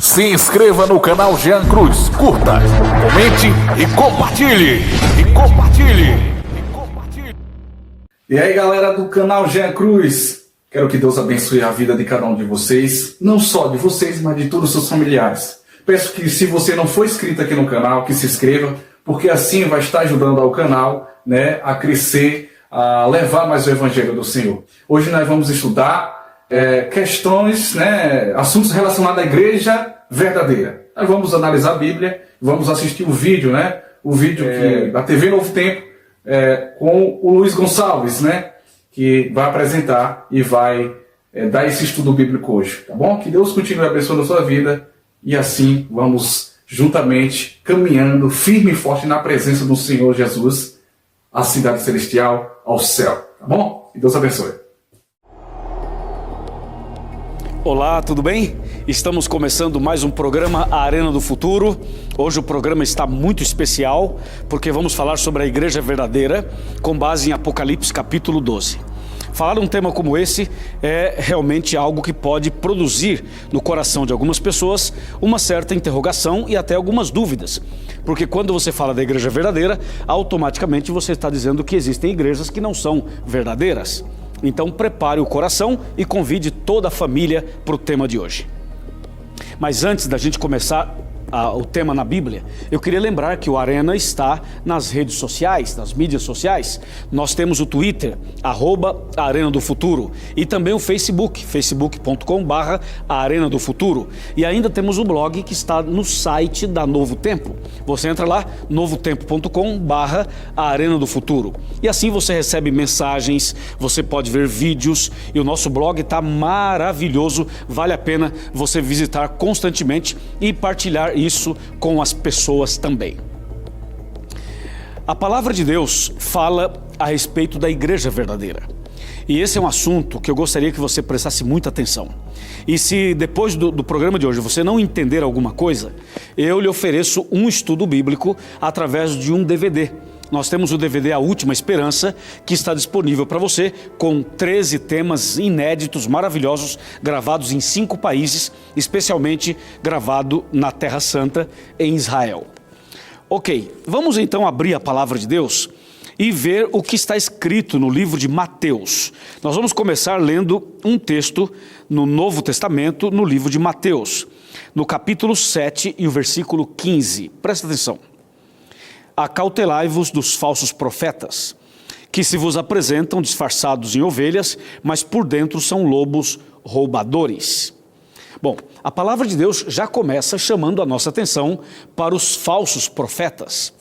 Se inscreva no canal Jean Cruz, curta, comente e compartilhe. E aí, galera do canal Jean Cruz, quero que Deus abençoe a vida de cada um de vocês, não só de vocês, mas de todos os seus familiares. Peço que, se você não for inscrito aqui no canal, que se inscreva, porque assim vai estar ajudando ao canal, a crescer, a levar mais o Evangelho do Senhor. Hoje nós vamos estudar questões, assuntos relacionados à igreja verdadeira. Nós vamos analisar a Bíblia, vamos assistir o vídeo, o vídeo da TV Novo Tempo, com o Luiz Gonçalves, que vai apresentar e vai dar esse estudo bíblico hoje, tá bom? Que Deus continue abençoando a sua vida e assim vamos juntamente caminhando firme e forte na presença do Senhor Jesus, à cidade celestial, ao céu, tá bom? Que Deus abençoe. Olá, tudo bem? Estamos começando mais um programa, A Arena do Futuro. Hoje o programa está muito especial, porque vamos falar sobre a igreja verdadeira, com base em Apocalipse capítulo 12. Falar um tema como esse é realmente algo que pode produzir no coração de algumas pessoas uma certa interrogação e até algumas dúvidas. Porque quando você fala da igreja verdadeira, automaticamente você está dizendo que existem igrejas que não são verdadeiras. Então prepare o coração e convide toda a família para o tema de hoje. Mas antes da gente começar o tema na Bíblia, eu queria lembrar que o Arena está nas redes sociais, nas mídias sociais. Nós temos o Twitter, @Arena do Futuro, e também o Facebook, facebook.com/Arena do Futuro. E ainda temos o blog que está no site da Novo Tempo. Você entra lá, novotempo.com/Arena do Futuro. E assim você recebe mensagens, você pode ver vídeos, e o nosso blog está maravilhoso. Vale a pena você visitar constantemente e partilhar isso com as pessoas também. A palavra de Deus fala a respeito da igreja verdadeira. E esse é um assunto que eu gostaria que você prestasse muita atenção. E se depois do programa de hoje você não entender alguma coisa, eu lhe ofereço um estudo bíblico através de um DVD. Nós temos o DVD A Última Esperança, que está disponível para você, com 13 temas inéditos, maravilhosos, gravados em 5 países, especialmente gravado na Terra Santa, em Israel. Ok, vamos então abrir a palavra de Deus e ver o que está escrito no livro de Mateus. Nós vamos começar lendo um texto no Novo Testamento, no livro de Mateus, no capítulo 7 e o versículo 15. Presta atenção. Acautelai-vos dos falsos profetas, que se vos apresentam disfarçados em ovelhas, mas por dentro são lobos roubadores. Bom, a palavra de Deus já começa chamando a nossa atenção para os falsos profetas.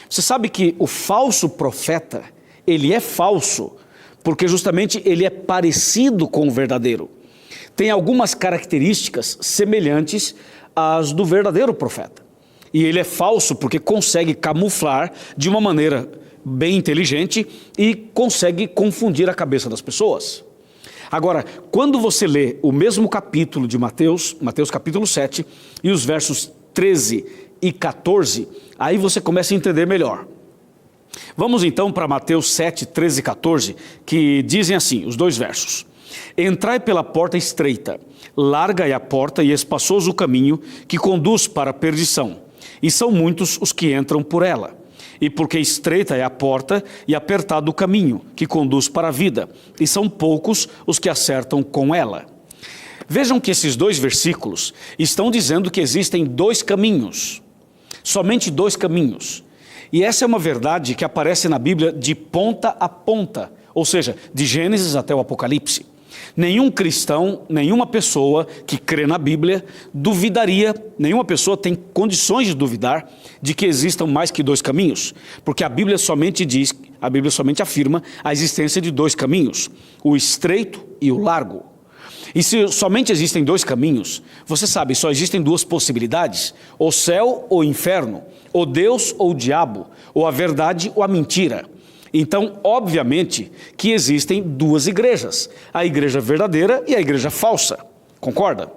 Você sabe que o falso profeta, ele é falso, porque justamente ele é parecido com o verdadeiro. Tem algumas características semelhantes às do verdadeiro profeta. E ele é falso porque consegue camuflar de uma maneira bem inteligente e consegue confundir a cabeça das pessoas. Agora, quando você lê o mesmo capítulo de Mateus, Mateus capítulo 7, e os versos 13 e 14, aí você começa a entender melhor. Vamos então para Mateus 7, 13 e 14, que dizem assim, os dois versos. Entrai pela porta estreita, larga é a porta e espaçoso o caminho que conduz para a perdição. E são muitos os que entram por ela. E porque estreita é a porta e apertado o caminho que conduz para a vida. E são poucos os que acertam com ela. Vejam que esses dois versículos estão dizendo que existem dois caminhos. Somente dois caminhos. E essa é uma verdade que aparece na Bíblia de ponta a ponta. Ou seja, de Gênesis até o Apocalipse. Nenhum cristão, nenhuma pessoa que crê na Bíblia duvidaria, nenhuma pessoa tem condições de duvidar de que existam mais que dois caminhos, porque a Bíblia somente afirma a existência de dois caminhos, o estreito e o largo. E se somente existem dois caminhos, você sabe, só existem duas possibilidades, o céu ou o inferno, ou Deus ou o diabo, ou a verdade ou a mentira. Então, obviamente, que existem duas igrejas, a igreja verdadeira e a igreja falsa, concorda?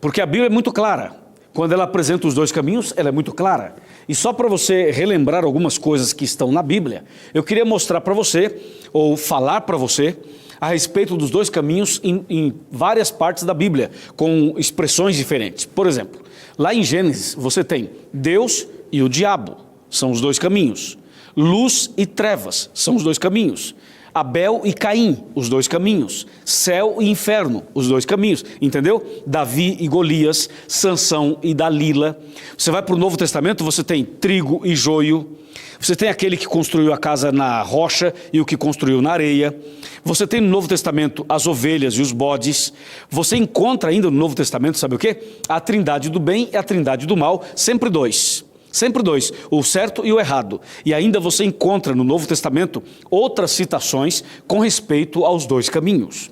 Porque a Bíblia é muito clara, quando ela apresenta os dois caminhos, ela é muito clara. E só para você relembrar algumas coisas que estão na Bíblia, eu queria mostrar para você, ou falar para você, a respeito dos dois caminhos em várias partes da Bíblia, com expressões diferentes. Por exemplo, lá em Gênesis você tem Deus e o diabo, são os dois caminhos. Luz e trevas, são os dois caminhos. Abel e Caim, os dois caminhos. Céu e inferno, os dois caminhos. Entendeu? Davi e Golias, Sansão e Dalila. Você vai para o Novo Testamento, você tem trigo e joio. Você tem aquele que construiu a casa na rocha e o que construiu na areia. Você tem no Novo Testamento as ovelhas e os bodes. Você encontra ainda no Novo Testamento, sabe o quê? A trindade do bem e a trindade do mal, sempre dois. Sempre dois, o certo e o errado. E ainda você encontra no Novo Testamento outras citações com respeito aos dois caminhos.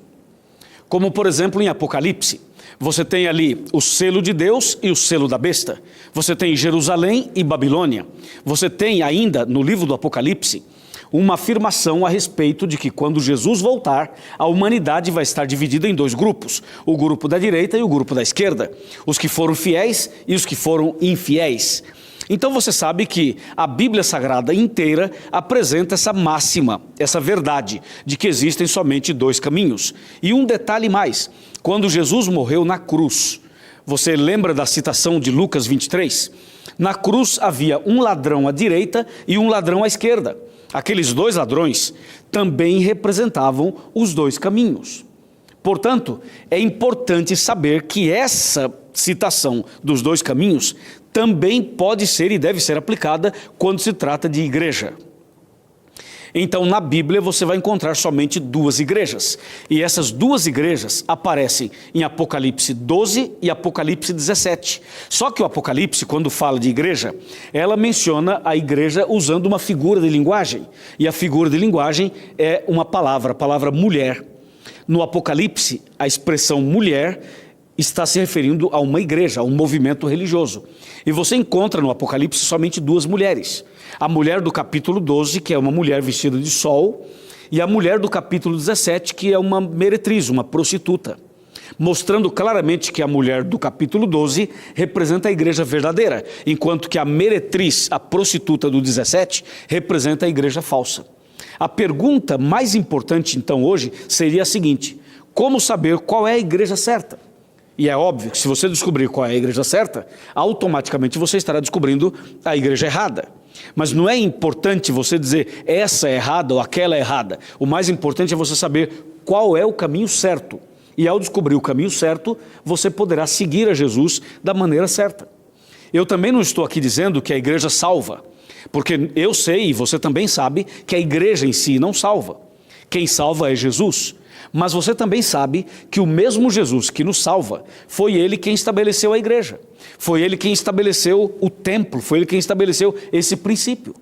Como, por exemplo, em Apocalipse. Você tem ali o selo de Deus e o selo da besta. Você tem Jerusalém e Babilônia. Você tem ainda, no livro do Apocalipse, uma afirmação a respeito de que quando Jesus voltar, a humanidade vai estar dividida em dois grupos. O grupo da direita e o grupo da esquerda. Os que foram fiéis e os que foram infiéis. Então você sabe que a Bíblia Sagrada inteira apresenta essa máxima, essa verdade, de que existem somente dois caminhos. E um detalhe mais, quando Jesus morreu na cruz, você lembra da citação de Lucas 23? Na cruz havia um ladrão à direita e um ladrão à esquerda. Aqueles dois ladrões também representavam os dois caminhos. Portanto, é importante saber que essa citação dos dois caminhos também pode ser e deve ser aplicada quando se trata de igreja. Então, na Bíblia você vai encontrar somente duas igrejas. E essas duas igrejas aparecem em Apocalipse 12 e Apocalipse 17. Só que o Apocalipse, quando fala de igreja, ela menciona a igreja usando uma figura de linguagem. E a figura de linguagem é uma palavra, a palavra mulher. No Apocalipse, a expressão mulher está se referindo a uma igreja, a um movimento religioso. E você encontra no Apocalipse somente duas mulheres. A mulher do capítulo 12, que é uma mulher vestida de sol, e a mulher do capítulo 17, que é uma meretriz, uma prostituta. Mostrando claramente que a mulher do capítulo 12 representa a igreja verdadeira, enquanto que a meretriz, a prostituta do 17, representa a igreja falsa. A pergunta mais importante então hoje seria a seguinte: como saber qual é a igreja certa? E é óbvio que se você descobrir qual é a igreja certa, automaticamente você estará descobrindo a igreja errada. Mas não é importante você dizer essa é errada ou aquela é errada. O mais importante é você saber qual é o caminho certo. E ao descobrir o caminho certo, você poderá seguir a Jesus da maneira certa. Eu também não estou aqui dizendo que a igreja salva, porque eu sei e você também sabe que a igreja em si não salva. Quem salva é Jesus. Mas você também sabe que o mesmo Jesus que nos salva, foi Ele quem estabeleceu a igreja. Foi Ele quem estabeleceu o templo, foi Ele quem estabeleceu esse princípio.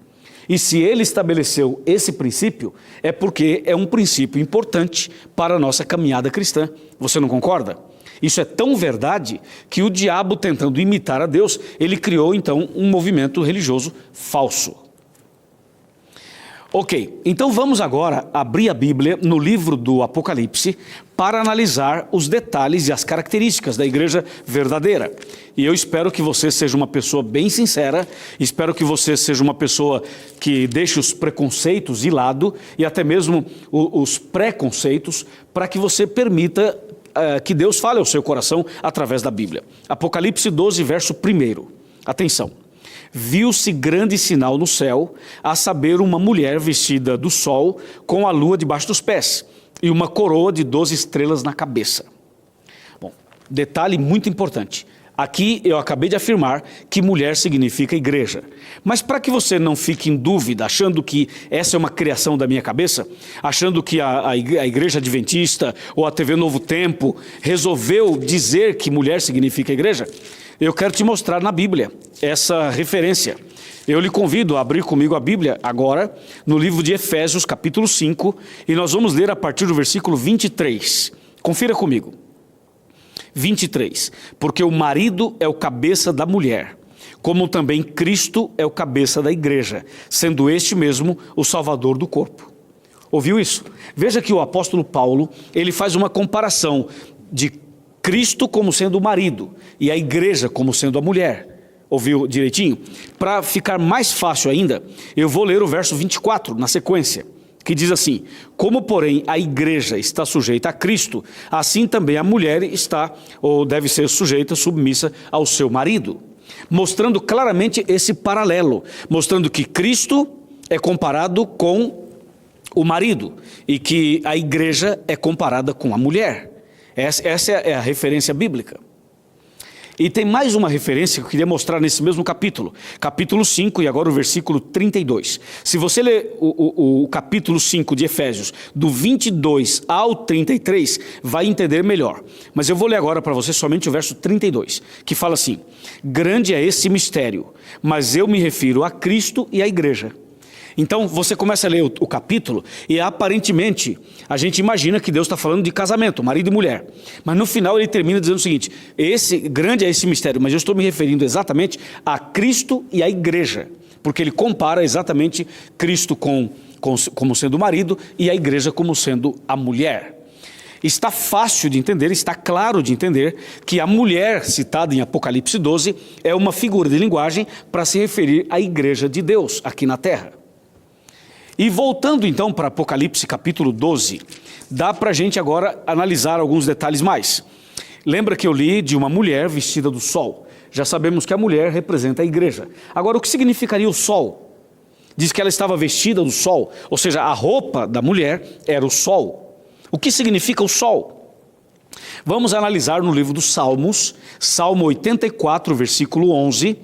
E se Ele estabeleceu esse princípio, é porque é um princípio importante para a nossa caminhada cristã. Você não concorda? Isso é tão verdade que o diabo, tentando imitar a Deus, ele criou então um movimento religioso falso. Ok, então vamos agora abrir a Bíblia no livro do Apocalipse para analisar os detalhes e as características da igreja verdadeira. E eu espero que você seja uma pessoa bem sincera, espero que você seja uma pessoa que deixe os preconceitos de lado e até mesmo os preconceitos para que você permita que Deus fale ao seu coração através da Bíblia. Apocalipse 12, verso 1. Atenção. Viu-se grande sinal no céu, a saber, uma mulher vestida do sol, com a lua debaixo dos pés, e uma coroa de 12 estrelas na cabeça. Bom, detalhe muito importante. Aqui eu acabei de afirmar que mulher significa igreja. Mas para que você não fique em dúvida, achando que essa é uma criação da minha cabeça, achando que a igreja adventista ou a TV Novo Tempo resolveu dizer que mulher significa igreja, eu quero te mostrar na Bíblia essa referência. Eu lhe convido a abrir comigo a Bíblia agora, no livro de Efésios, capítulo 5, e nós vamos ler a partir do versículo 23. Confira comigo. 23. Porque o marido é o cabeça da mulher, como também Cristo é o cabeça da igreja, sendo este mesmo o Salvador do corpo. Ouviu isso? Veja que o apóstolo Paulo, ele faz uma comparação de Cristo como sendo o marido e a igreja como sendo a mulher. Ouviu direitinho? Para ficar mais fácil ainda, eu vou ler o verso 24 na sequência, que diz assim: como porém a igreja está sujeita a Cristo, assim também a mulher está ou deve ser sujeita, submissa ao seu marido. Mostrando claramente esse paralelo, mostrando que Cristo é comparado com o marido e que a igreja é comparada com a mulher. Essa é a referência bíblica. E tem mais uma referência que eu queria mostrar nesse mesmo capítulo. Capítulo 5 e agora o versículo 32. Se você ler o capítulo 5 de Efésios, do 22 ao 33, vai entender melhor. Mas eu vou ler agora para você somente o verso 32, que fala assim: grande é esse mistério, mas eu me refiro a Cristo e à igreja. Então você começa a ler o capítulo e aparentemente a gente imagina que Deus está falando de casamento, marido e mulher. Mas no final ele termina dizendo o seguinte: grande é esse mistério, mas eu estou me referindo exatamente a Cristo e à igreja. Porque ele compara exatamente Cristo como sendo o marido e a igreja como sendo a mulher. Está fácil de entender, está claro de entender que a mulher citada em Apocalipse 12 é uma figura de linguagem para se referir à igreja de Deus aqui na terra. E voltando então para Apocalipse capítulo 12, dá para a gente agora analisar alguns detalhes mais. Lembra que eu li de uma mulher vestida do sol? Já sabemos que a mulher representa a igreja. Agora, o que significaria o sol? Diz que ela estava vestida do sol, ou seja, a roupa da mulher era o sol. O que significa o sol? Vamos analisar no livro dos Salmos, Salmo 84, versículo 11,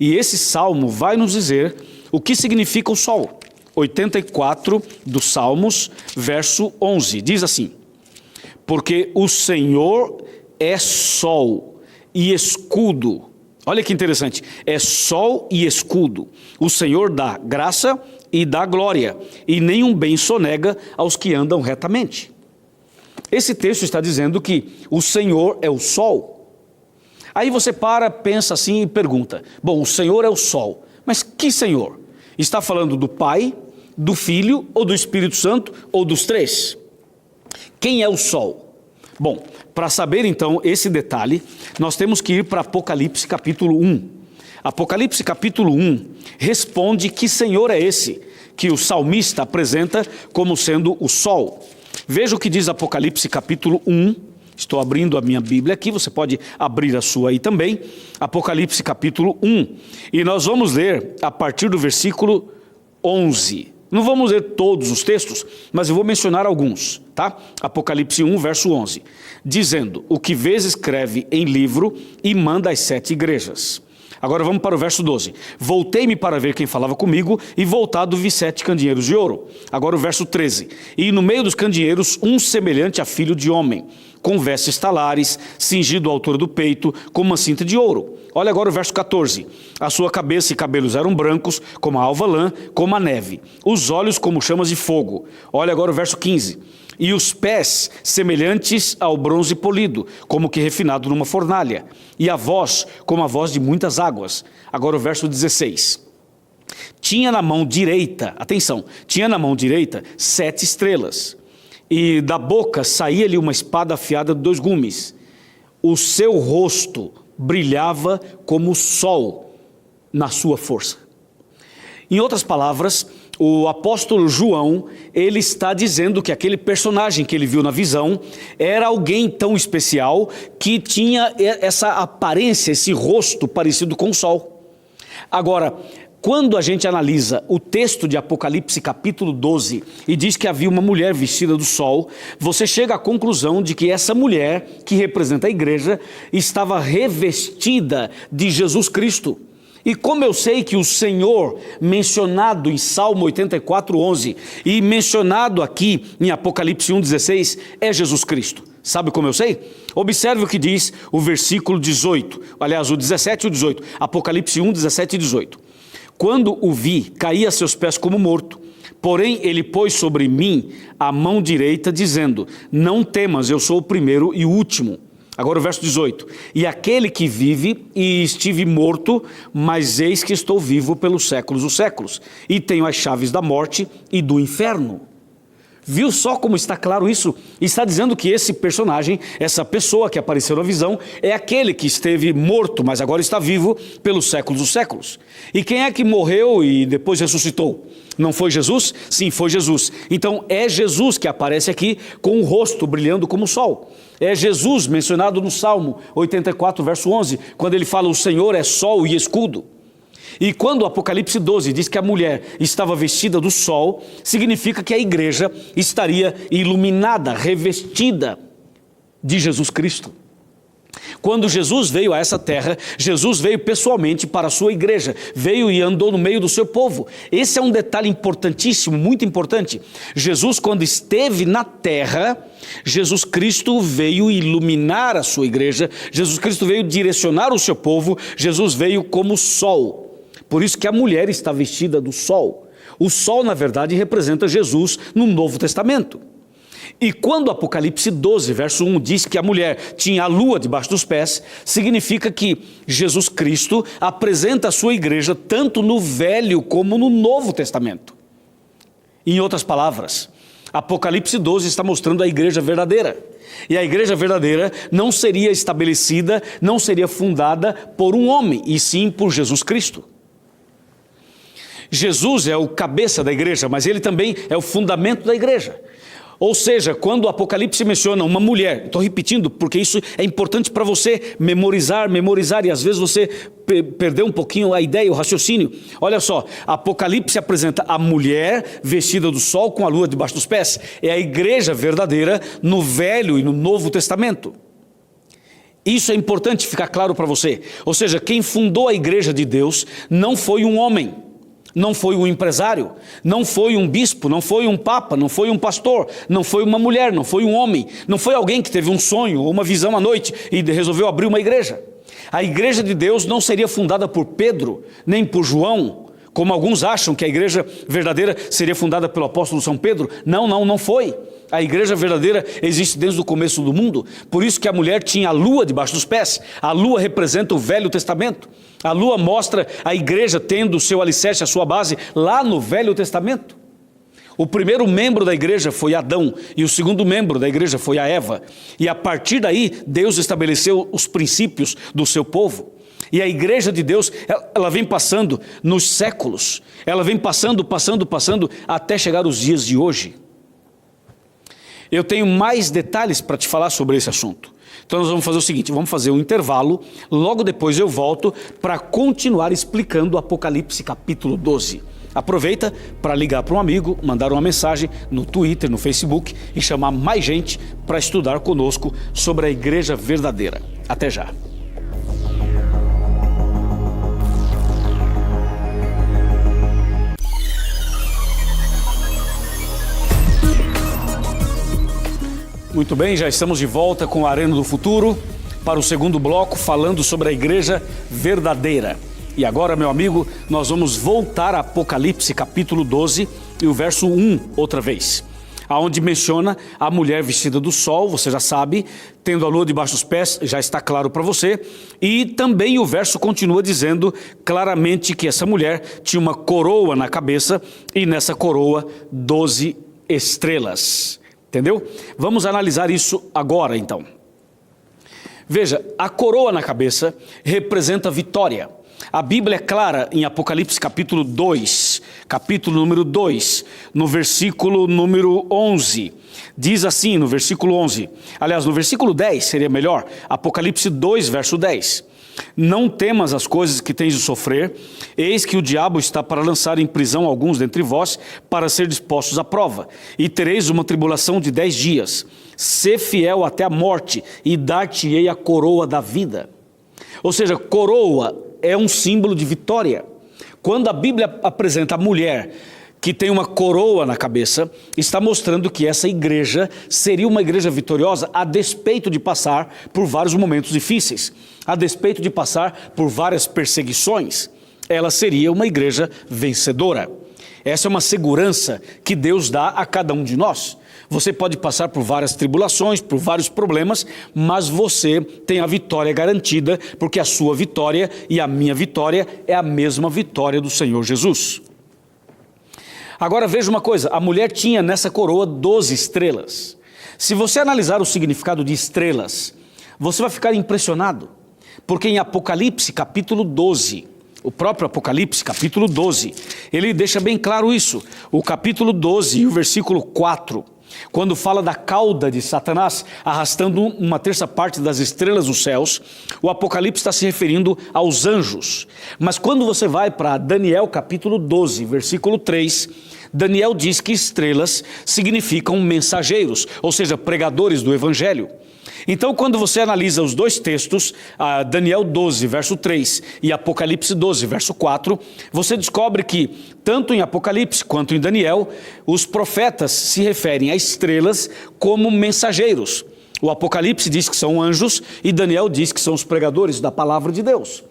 e esse salmo vai nos dizer o que significa o sol. 84 dos Salmos, verso 11, diz assim: porque o Senhor é sol e escudo. Olha que interessante, é sol e escudo. O Senhor dá graça e dá glória, e nenhum bem sonega aos que andam retamente. Esse texto está dizendo que o Senhor é o sol. Aí você pensa assim e pergunta: bom, o Senhor é o sol, mas que Senhor? Está falando do Pai, do Filho, ou do Espírito Santo, ou dos três? Quem é o sol? Bom, para saber então esse detalhe, nós temos que ir para Apocalipse capítulo 1. Apocalipse capítulo 1 responde que Senhor é esse que o salmista apresenta como sendo o sol. Veja o que diz Apocalipse capítulo 1, estou abrindo a minha Bíblia aqui, você pode abrir a sua aí também. Apocalipse capítulo 1, e nós vamos ler a partir do versículo 11. Não vamos ler todos os textos, mas eu vou mencionar alguns, tá? Apocalipse 1, verso 11. Dizendo: o que vês escreve em livro e manda às 7 igrejas. Agora vamos para o verso 12. Voltei-me para ver quem falava comigo, e voltado vi 7 candeeiros de ouro. Agora o verso 13. E no meio dos candeeiros, um semelhante a filho de homem, com vestes talares, cingido à altura do peito, com uma cinta de ouro. Olha agora o verso 14. A sua cabeça e cabelos eram brancos, como a alva lã, como a neve. Os olhos como chamas de fogo. Olha agora o verso 15. E os pés semelhantes ao bronze polido, como que refinado numa fornalha. E a voz como a voz de muitas águas. Agora o verso 16. Tinha na mão direita, atenção, tinha na mão direita 7 estrelas. E da boca saía-lhe uma espada afiada de 2 gumes. O seu rosto brilhava como o sol na sua força. Em outras palavras, o apóstolo João, ele está dizendo que aquele personagem que ele viu na visão era alguém tão especial que tinha essa aparência, esse rosto parecido com o sol. Agora, quando a gente analisa o texto de Apocalipse capítulo 12 e diz que havia uma mulher vestida do sol, você chega à conclusão de que essa mulher, que representa a igreja, estava revestida de Jesus Cristo. E como eu sei que o Senhor, mencionado em Salmo 84, 11, e mencionado aqui em Apocalipse 1, 16, é Jesus Cristo. Sabe como eu sei? Observe o que diz o versículo 18, aliás, o 17 e o 18, Apocalipse 1, 17 e 18. Quando o vi, caí a seus pés como morto, porém ele pôs sobre mim a mão direita, dizendo: não temas, eu sou o primeiro e o último. Agora o verso 18. E aquele que vive e estive morto, mas eis que estou vivo pelos séculos dos séculos, e tenho as chaves da morte e do inferno. Viu só como está claro isso? Está dizendo que esse personagem, essa pessoa que apareceu na visão, é aquele que esteve morto, mas agora está vivo pelos séculos dos séculos. E quem é que morreu e depois ressuscitou? Não foi Jesus? Sim, foi Jesus. Então é Jesus que aparece aqui com o rosto brilhando como o sol. É Jesus mencionado no Salmo 84, verso 11, quando ele fala: o Senhor é sol e escudo. E quando o Apocalipse 12 diz que a mulher estava vestida do sol, significa que a igreja estaria iluminada, revestida de Jesus Cristo. Quando Jesus veio a essa terra, Jesus veio pessoalmente para a sua igreja, veio e andou no meio do seu povo. Esse é um detalhe importantíssimo, muito importante. Jesus, quando esteve na terra, Jesus Cristo veio iluminar a sua igreja, Jesus Cristo veio direcionar o seu povo, Jesus veio como sol. Por isso que a mulher está vestida do sol. O sol, na verdade, representa Jesus no Novo Testamento. E quando Apocalipse 12, verso 1, diz que a mulher tinha a lua debaixo dos pés, significa que Jesus Cristo apresenta a sua igreja tanto no Velho como no Novo Testamento. Em outras palavras, Apocalipse 12 está mostrando a igreja verdadeira. E a igreja verdadeira não seria estabelecida, não seria fundada por um homem, e sim por Jesus Cristo. Jesus é o cabeça da igreja, mas ele também é o fundamento da igreja. Ou seja, quando o Apocalipse menciona uma mulher, estou repetindo porque isso é importante para você memorizar, e às vezes você perdeu um pouquinho a ideia, o raciocínio. Olha só, Apocalipse apresenta a mulher vestida do sol com a lua debaixo dos pés. É a igreja verdadeira no Velho e no Novo Testamento. Isso é importante ficar claro para você. Ou seja, quem fundou a igreja de Deus não foi um homem. Não foi um empresário, não foi um bispo, não foi um papa, não foi um pastor, não foi uma mulher, não foi um homem, não foi alguém que teve um sonho ou uma visão à noite e resolveu abrir uma igreja. A igreja de Deus não seria fundada por Pedro, nem por João, como alguns acham que a igreja verdadeira seria fundada pelo apóstolo São Pedro. Não foi. A igreja verdadeira existe desde o começo do mundo. Por isso que a mulher tinha a lua debaixo dos pés. A lua representa o Velho Testamento. A lua mostra a igreja tendo o seu alicerce, a sua base, lá no Velho Testamento. O primeiro membro da igreja foi Adão, e o segundo membro da igreja foi a Eva. E a partir daí, Deus estabeleceu os princípios do seu povo. E a igreja de Deus, ela vem passando nos séculos. Ela vem passando, até chegar os dias de hoje. Eu tenho mais detalhes para te falar sobre esse assunto. Então nós vamos fazer o seguinte, vamos fazer um intervalo, logo depois eu volto para continuar explicando o Apocalipse capítulo 12. Aproveita para ligar para um amigo, mandar uma mensagem no Twitter, no Facebook e chamar mais gente para estudar conosco sobre a igreja verdadeira. Até já. Muito bem, já estamos de volta com a Arena do Futuro para o segundo bloco, falando sobre a igreja verdadeira. E agora, meu amigo, nós vamos voltar a Apocalipse capítulo 12 e o verso 1 outra vez, aonde menciona a mulher vestida do sol, você já sabe, tendo a lua debaixo dos pés, já está claro para você. E também o verso continua dizendo claramente que essa mulher tinha uma coroa na cabeça e nessa coroa 12 estrelas. Entendeu? Vamos analisar isso agora, então. Veja, a coroa na cabeça representa vitória. A Bíblia é clara em Apocalipse capítulo 2, capítulo número 2, no versículo número 11. Diz assim no versículo 11, aliás, no versículo 10 seria melhor, Apocalipse 2, verso 10. Não temas as coisas que tens de sofrer, eis que o diabo está para lançar em prisão alguns dentre vós, para ser dispostos à prova, e tereis uma tribulação de 10 dias. Sê fiel até a morte, e dar-te-ei a coroa da vida. Ou seja, coroa é um símbolo de vitória. Quando a Bíblia apresenta a mulher que tem uma coroa na cabeça, está mostrando que essa igreja seria uma igreja vitoriosa a despeito de passar por vários momentos difíceis, a despeito de passar por várias perseguições. Ela seria uma igreja vencedora. Essa é uma segurança que Deus dá a cada um de nós. Você pode passar por várias tribulações, por vários problemas, mas você tem a vitória garantida, porque a sua vitória e a minha vitória é a mesma vitória do Senhor Jesus. Agora veja uma coisa, a mulher tinha nessa coroa 12 estrelas. Se você analisar o significado de estrelas, você vai ficar impressionado, porque em Apocalipse capítulo 12, o próprio Apocalipse capítulo 12, ele deixa bem claro isso. O capítulo 12 e o versículo 4, quando fala da cauda de Satanás arrastando uma terça parte das estrelas dos céus, o Apocalipse está se referindo aos anjos. Mas quando você vai para Daniel capítulo 12, versículo 3, Daniel diz que estrelas significam mensageiros, ou seja, pregadores do evangelho. Então, quando você analisa os dois textos, Daniel 12, verso 3 e Apocalipse 12, verso 4, você descobre que, tanto em Apocalipse quanto em Daniel, os profetas se referem a estrelas como mensageiros. O Apocalipse diz que são anjos e Daniel diz que são os pregadores da palavra de Deus.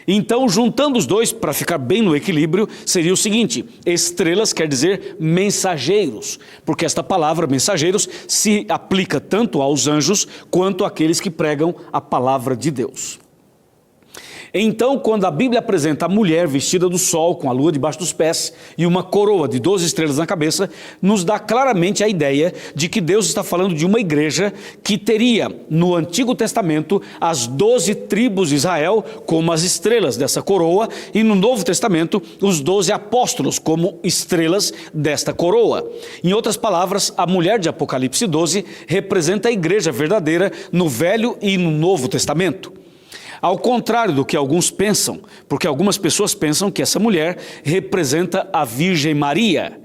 Então, juntando os dois, para ficar bem no equilíbrio, seria o seguinte: estrelas quer dizer mensageiros, porque esta palavra mensageiros se aplica tanto aos anjos quanto àqueles que pregam a palavra de Deus. Então, quando a Bíblia apresenta a mulher vestida do sol, com a lua debaixo dos pés e uma coroa de 12 estrelas na cabeça, nos dá claramente a ideia de que Deus está falando de uma igreja que teria no Antigo Testamento as 12 tribos de Israel como as estrelas dessa coroa e no Novo Testamento os 12 apóstolos como estrelas desta coroa. Em outras palavras, a mulher de Apocalipse 12 representa a igreja verdadeira no Velho e no Novo Testamento. Ao contrário do que alguns pensam, porque algumas pessoas pensam que essa mulher representa a Virgem Maria.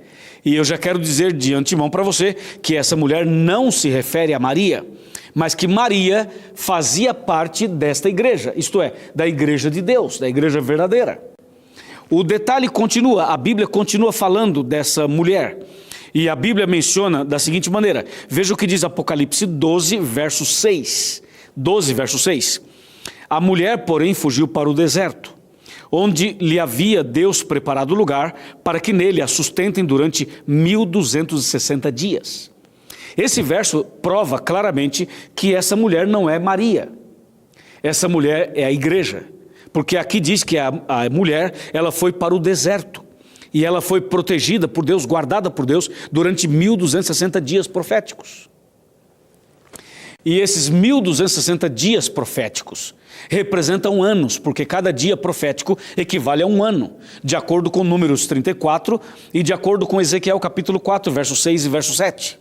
E eu já quero dizer de antemão para você que essa mulher não se refere a Maria, mas que Maria fazia parte desta igreja, isto é, da igreja de Deus, da igreja verdadeira. O detalhe continua, a Bíblia continua falando dessa mulher. E a Bíblia menciona da seguinte maneira, veja o que diz Apocalipse 12, verso 6. 12, verso 6. A mulher, porém, fugiu para o deserto, onde lhe havia Deus preparado lugar para que nele a sustentem durante 1260 dias. Esse verso prova claramente que essa mulher não é Maria. Essa mulher é a igreja, porque aqui diz que a mulher, ela foi para o deserto. E ela foi protegida por Deus, guardada por Deus, durante 1260 dias proféticos. E esses 1260 dias proféticos representam anos, porque cada dia profético equivale a um ano, de acordo com Números 34 e de acordo com Ezequiel capítulo 4, verso 6 e verso 7.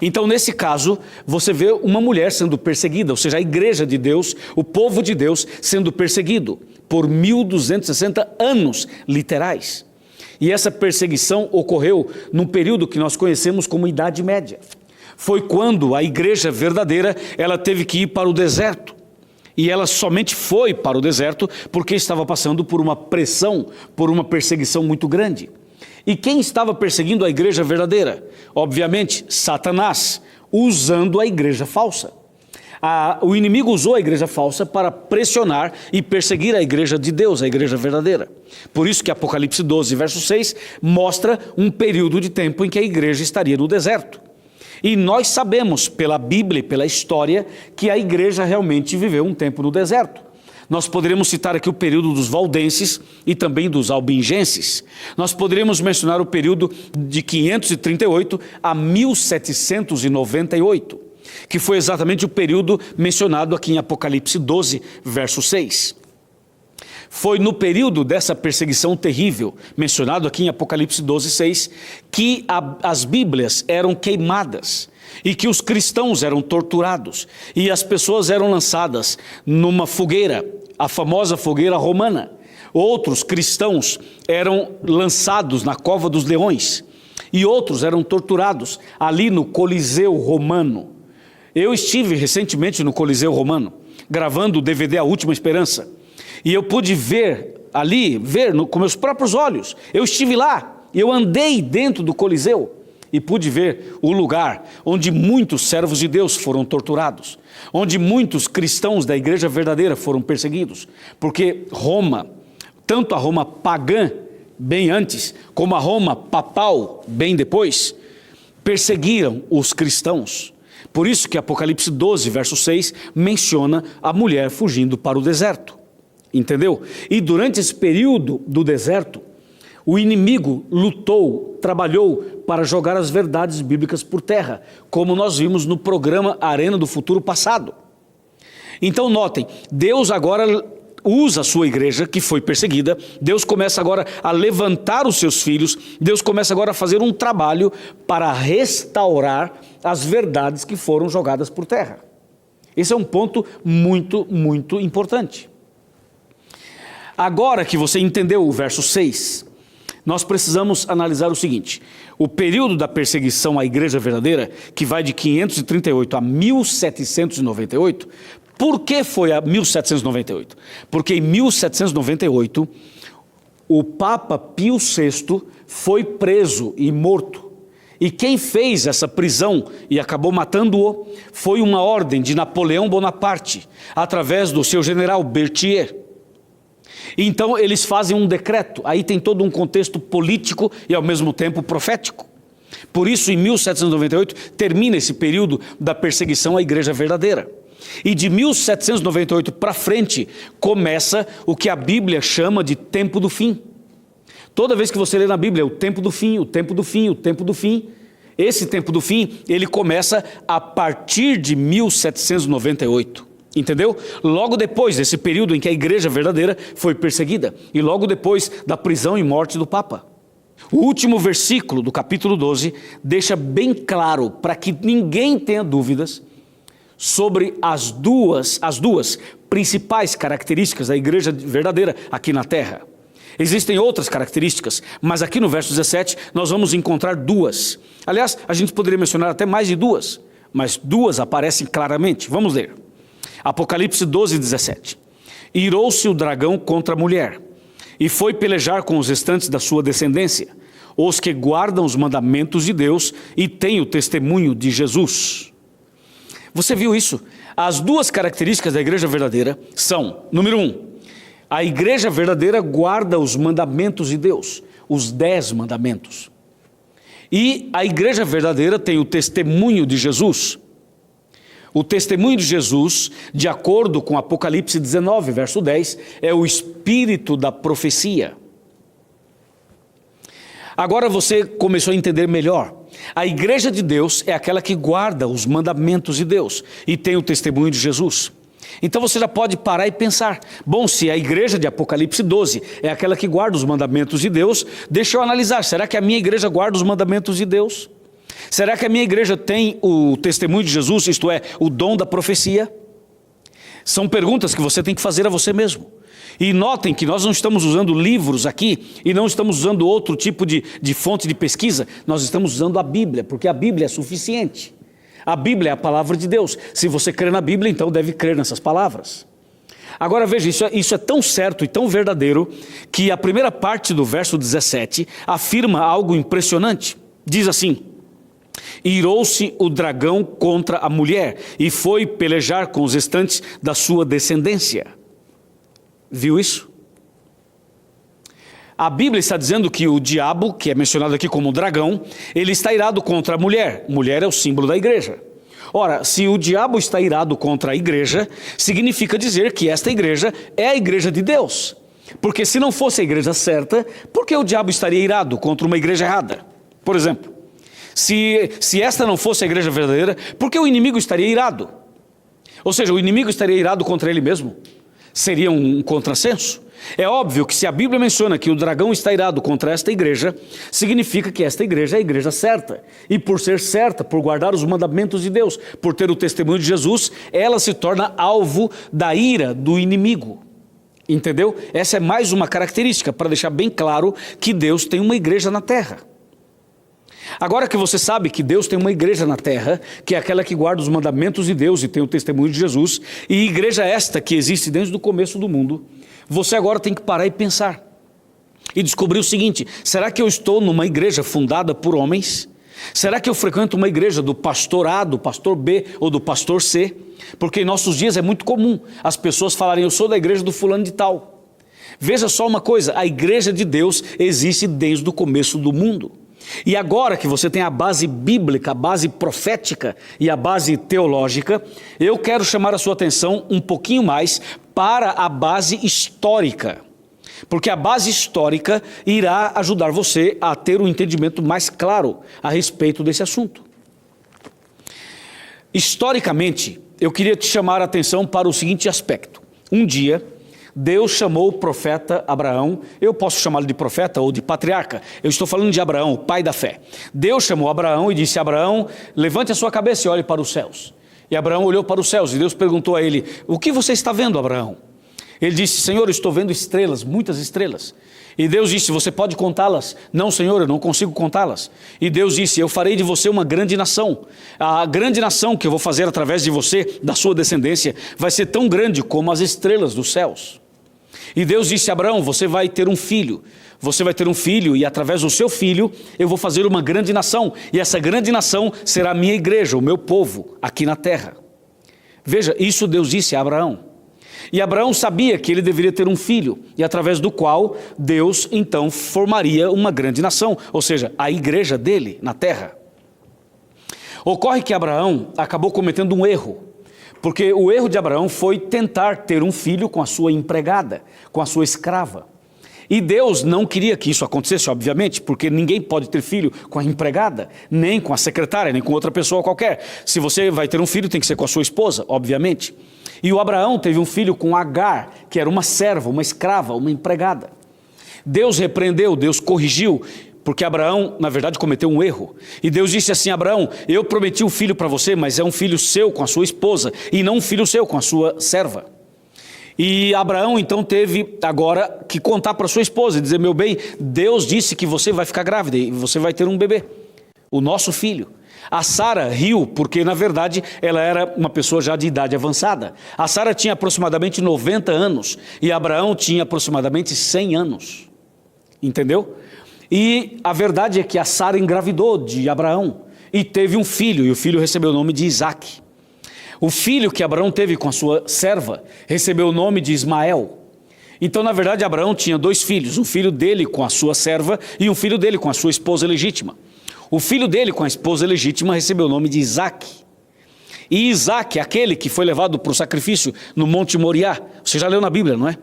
Então, nesse caso, você vê uma mulher sendo perseguida, ou seja, a igreja de Deus, o povo de Deus sendo perseguido por 1260 anos literais. E essa perseguição ocorreu num período que nós conhecemos como Idade Média. Foi quando a igreja verdadeira, ela teve que ir para o deserto. E ela somente foi para o deserto porque estava passando por uma pressão, por uma perseguição muito grande. E quem estava perseguindo a igreja verdadeira? Obviamente, Satanás, usando a igreja falsa. O inimigo usou a igreja falsa para pressionar e perseguir a igreja de Deus, a igreja verdadeira. Por isso que Apocalipse 12, verso 6, mostra um período de tempo em que a igreja estaria no deserto. E nós sabemos pela Bíblia e pela história que a igreja realmente viveu um tempo no deserto. Nós poderíamos citar aqui o período dos valdenses e também dos albingenses. Nós poderíamos mencionar o período de 538 a 1798, que foi exatamente o período mencionado aqui em Apocalipse 12, verso 6. Foi no período dessa perseguição terrível, mencionado aqui em Apocalipse 12, 6, que as Bíblias eram queimadas e que os cristãos eram torturados e as pessoas eram lançadas numa fogueira, a famosa fogueira romana. Outros cristãos eram lançados na cova dos leões e outros eram torturados ali no Coliseu Romano. Eu estive recentemente no Coliseu Romano, gravando o DVD A Última Esperança. E eu pude ver com meus próprios olhos. Eu estive lá, eu andei dentro do Coliseu e pude ver o lugar onde muitos servos de Deus foram torturados, onde muitos cristãos da igreja verdadeira foram perseguidos, porque Roma, tanto a Roma pagã, bem antes, como a Roma papal, bem depois, perseguiram os cristãos. Por isso que Apocalipse 12, verso 6, menciona a mulher fugindo para o deserto. Entendeu? E durante esse período do deserto, O inimigo lutou, trabalhou para jogar as verdades bíblicas por terra, como nós vimos no programa Arena do Futuro passado. Então notem, Deus agora usa a sua igreja, que foi perseguida, Deus começa agora a levantar os seus filhos, Deus começa agora a fazer um trabalho para restaurar as verdades que foram jogadas por terra. Esse é um ponto muito, muito importante. Agora que você entendeu o verso 6, nós precisamos analisar o seguinte: o período da perseguição à igreja verdadeira, que vai de 538 a 1798, por que foi a 1798? Porque em 1798, o Papa Pio VI foi preso e morto. E quem fez essa prisão e acabou matando-o foi uma ordem de Napoleão Bonaparte, através do seu general Berthier. Então eles fazem um decreto, aí tem todo um contexto político e ao mesmo tempo profético. Por isso, em 1798, termina esse período da perseguição à igreja verdadeira. E de 1798 para frente, começa o que a Bíblia chama de tempo do fim. Toda vez que você lê na Bíblia, o tempo do fim, o tempo do fim, o tempo do fim. Esse tempo do fim, ele começa a partir de 1798. Entendeu? Logo depois desse período em que a igreja verdadeira foi perseguida e logo depois da prisão e morte do Papa. O último versículo do capítulo 12 deixa bem claro, para que ninguém tenha dúvidas, sobre as duas principais características da igreja verdadeira aqui na terra. Existem outras características, mas aqui no verso 17 nós vamos encontrar duas. Aliás, a gente poderia mencionar até mais de duas, mas duas aparecem claramente. Vamos ler. Apocalipse 12, 17. Irou-se o dragão contra a mulher, e foi pelejar com os restantes da sua descendência, os que guardam os mandamentos de Deus e têm o testemunho de Jesus. Você viu isso? As duas características da igreja verdadeira são, número 1, a igreja verdadeira guarda os mandamentos de Deus, os 10 mandamentos. E a igreja verdadeira tem o testemunho de Jesus. O testemunho de Jesus, de acordo com Apocalipse 19, verso 10, é o espírito da profecia. Agora você começou a entender melhor. A igreja de Deus é aquela que guarda os mandamentos de Deus e tem o testemunho de Jesus. Então você já pode parar e pensar, bom, se a igreja de Apocalipse 12 é aquela que guarda os mandamentos de Deus, deixa eu analisar, será que a minha igreja guarda os mandamentos de Deus? Será que a minha igreja tem o testemunho de Jesus, isto é, o dom da profecia? São perguntas que você tem que fazer a você mesmo. E notem que nós não estamos usando livros aqui e não estamos usando outro tipo de fonte de pesquisa, nós estamos usando a Bíblia, porque a Bíblia é suficiente. A Bíblia é a palavra de Deus. Se você crê na Bíblia, então deve crer nessas palavras. Agora veja, isso é tão certo e tão verdadeiro que a primeira parte do verso 17 afirma algo impressionante. Diz assim: irou-se o dragão contra a mulher e foi pelejar com os restantes da sua descendência. Viu isso? A Bíblia está dizendo que o diabo, que é mencionado aqui como dragão, ele está irado contra a mulher. Mulher é o símbolo da igreja. Ora, se o diabo está irado contra a igreja, significa dizer que esta igreja é a igreja de Deus. Porque se não fosse a igreja certa, por que o diabo estaria irado contra uma igreja errada? Por exemplo, se esta não fosse a igreja verdadeira, por que o inimigo estaria irado? Ou seja, o inimigo estaria irado contra ele mesmo? Seria um contrassenso? É óbvio que se a Bíblia menciona que o dragão está irado contra esta igreja, significa que esta igreja é a igreja certa. E por ser certa, por guardar os mandamentos de Deus, por ter o testemunho de Jesus, ela se torna alvo da ira do inimigo. Entendeu? Essa é mais uma característica para deixar bem claro que Deus tem uma igreja na terra. Agora que você sabe que Deus tem uma igreja na terra, que é aquela que guarda os mandamentos de Deus e tem o testemunho de Jesus, e igreja esta que existe desde o começo do mundo, você agora tem que parar e pensar. E descobrir o seguinte: será que eu estou numa igreja fundada por homens? Será que eu frequento uma igreja do pastor A, do pastor B ou do pastor C? Porque em nossos dias é muito comum as pessoas falarem: eu sou da igreja do fulano de tal. Veja só uma coisa, a igreja de Deus existe desde o começo do mundo. E agora que você tem a base bíblica, a base profética e a base teológica, eu quero chamar a sua atenção um pouquinho mais para a base histórica. porque a base histórica irá ajudar você a ter um entendimento mais claro a respeito desse assunto. Historicamente, eu queria te chamar a atenção para o seguinte aspecto. Um dia, Deus chamou o profeta Abraão, eu posso chamá-lo de profeta ou de patriarca, eu estou falando de Abraão, o pai da fé. Deus chamou Abraão e disse: Abraão, levante a sua cabeça e olhe para os céus. E Abraão olhou para os céus e Deus perguntou a ele: o que você está vendo, Abraão? Ele disse: Senhor, eu estou vendo estrelas, muitas estrelas. E Deus disse: você pode contá-las? Não, Senhor, eu não consigo contá-las. E Deus disse: eu farei de você uma grande nação. A grande nação que eu vou fazer através de você, da sua descendência, vai ser tão grande como as estrelas dos céus. E Deus disse a Abraão: você vai ter um filho. Você vai ter um filho e através do seu filho eu vou fazer uma grande nação. E essa grande nação será a minha igreja, o meu povo, aqui na terra. Veja, isso Deus disse a Abraão. E Abraão sabia que ele deveria ter um filho, e através do qual Deus então formaria uma grande nação, ou seja, a igreja dele na terra. Ocorre que Abraão acabou cometendo um erro, porque o erro de Abraão foi tentar ter um filho com a sua empregada, com a sua escrava. E Deus não queria que isso acontecesse, obviamente, porque ninguém pode ter filho com a empregada, nem com a secretária, nem com outra pessoa qualquer. Se você vai ter um filho, tem que ser com a sua esposa, obviamente. E o Abraão teve um filho com Agar, que era uma serva, uma escrava, uma empregada. Deus repreendeu, Deus corrigiu, porque Abraão, na verdade, cometeu um erro. E Deus disse assim: Abraão, eu prometi um filho para você, mas é um filho seu com a sua esposa, e não um filho seu com a sua serva. E Abraão então teve agora que contar para sua esposa e dizer: meu bem, Deus disse que você vai ficar grávida e você vai ter um bebê, o nosso filho. A Sara riu, porque na verdade ela era uma pessoa já de idade avançada. A Sara tinha aproximadamente 90 anos e Abraão tinha aproximadamente 100 anos. Entendeu? E a verdade é que a Sara engravidou de Abraão e teve um filho, e o filho recebeu o nome de Isaque. O filho que Abraão teve com a sua serva recebeu o nome de Ismael. Então, na verdade, Abraão tinha dois filhos, um filho dele com a sua serva e um filho dele com a sua esposa legítima. O filho dele com a esposa legítima recebeu o nome de Isaque. E Isaque, aquele que foi levado para o sacrifício no Monte Moriá. Você já leu na Bíblia, não é?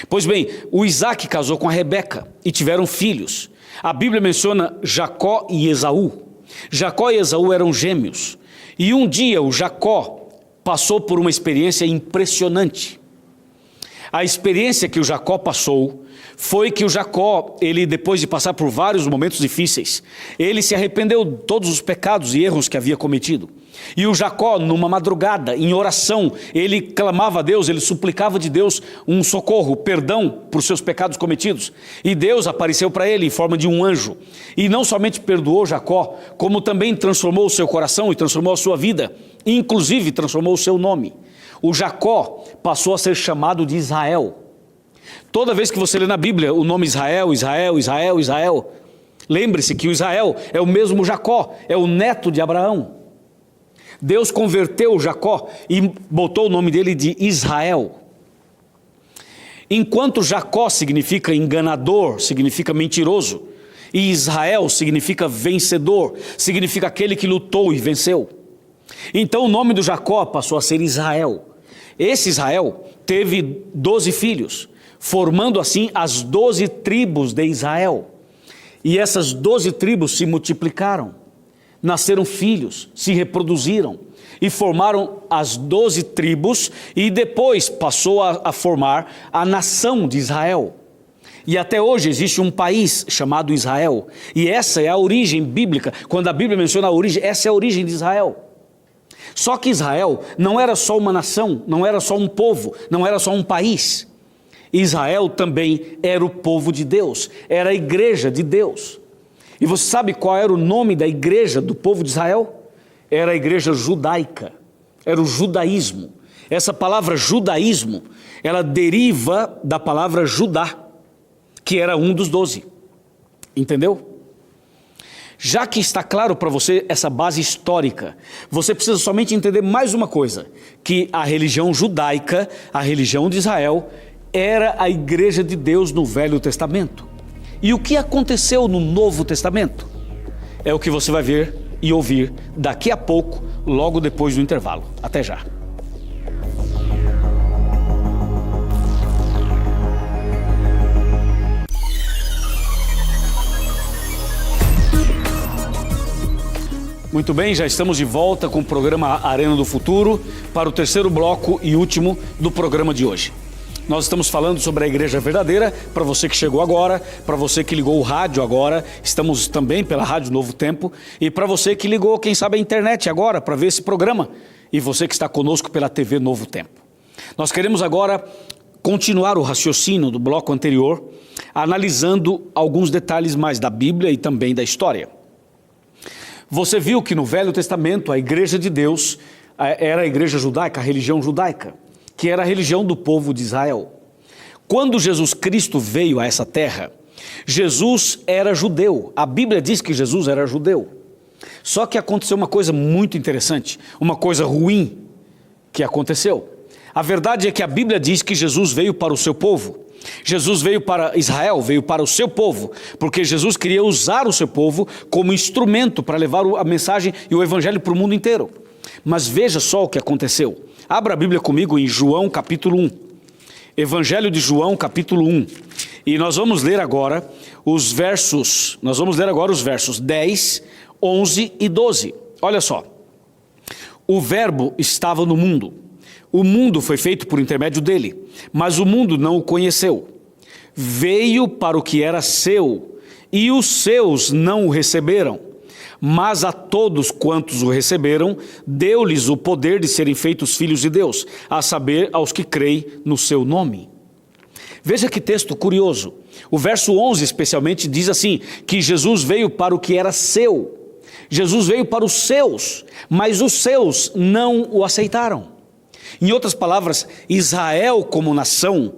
Pois bem, o Isaque casou com a Rebeca e tiveram filhos. A Bíblia menciona Jacó e Esaú. Jacó e Esaú eram gêmeos. E um dia o Jacó passou por uma experiência impressionante. A experiência que o Jacó passou foi que o Jacó, ele depois de passar por vários momentos difíceis, ele se arrependeu de todos os pecados e erros que havia cometido. E o Jacó, numa madrugada, em oração, ele clamava a Deus, ele suplicava de Deus um socorro, perdão por seus pecados cometidos. E Deus apareceu para ele em forma de um anjo. E não somente perdoou Jacó, como também transformou o seu coração e transformou a sua vida. E inclusive transformou o seu nome. O Jacó passou a ser chamado de Israel. Toda vez que você lê na Bíblia o nome Israel, Israel, Israel, Israel, lembre-se que o Israel é o mesmo Jacó, é o neto de Abraão. Deus converteu Jacó e botou o nome dele de Israel. Enquanto Jacó significa enganador, significa mentiroso, e Israel significa vencedor, significa aquele que lutou e venceu. Então o nome do Jacó passou a ser Israel. Esse Israel teve 12 filhos, formando assim as 12 tribos de Israel. E essas 12 tribos se multiplicaram, nasceram filhos, se reproduziram e formaram as 12 tribos e depois passou a formar a nação de Israel. E até hoje existe um país chamado Israel. E essa é a origem bíblica. Quando a Bíblia menciona a origem, essa é a origem de Israel. Só que Israel não era só uma nação, não era só um povo, não era só um país. Israel também era o povo de Deus, era a igreja de Deus. E você sabe qual era o nome da igreja do povo de Israel? Era a igreja judaica, era o judaísmo. Essa palavra judaísmo, ela deriva da palavra Judá, que era um dos 12. Entendeu? Já que está claro para você essa base histórica, você precisa somente entender mais uma coisa, que a religião judaica, a religião de Israel, era a igreja de Deus no Velho Testamento. E o que aconteceu no Novo Testamento? É o que você vai ver e ouvir daqui a pouco, logo depois do intervalo. Até já. Muito bem, já estamos de volta com o programa Arena do Futuro para o terceiro bloco e último do programa de hoje. Nós estamos falando sobre a igreja verdadeira, para você que chegou agora, para você que ligou o rádio agora, estamos também pela Rádio Novo Tempo, e para você que ligou, quem sabe, a internet agora para ver esse programa, e você que está conosco pela TV Novo Tempo. Nós queremos agora continuar o raciocínio do bloco anterior, analisando alguns detalhes mais da Bíblia e também da história. Você viu que no Velho Testamento a igreja de Deus era a igreja judaica, a religião judaica, que era a religião do povo de Israel. Quando Jesus Cristo veio a essa terra, Jesus era judeu. A Bíblia diz que Jesus era judeu. Só que aconteceu uma coisa muito interessante, uma coisa ruim que aconteceu. A verdade é que a Bíblia diz que Jesus veio para o seu povo. Jesus veio para Israel, veio para o seu povo, porque Jesus queria usar o seu povo como instrumento para levar a mensagem e o evangelho para o mundo inteiro. Mas veja só o que aconteceu. Abra a Bíblia comigo em João capítulo 1. Evangelho de João capítulo 1. E nós vamos ler agora os versos 10, 11 e 12. Olha só. O verbo estava no mundo. O mundo foi feito por intermédio dele, mas o mundo não o conheceu. Veio para o que era seu, e os seus não o receberam. Mas a todos quantos o receberam, deu-lhes o poder de serem feitos filhos de Deus, a saber, aos que creem no seu nome. Veja que texto curioso. O verso 11 especialmente diz assim, que Jesus veio para o que era seu. Jesus veio para os seus, mas os seus não o aceitaram. Em outras palavras, Israel como nação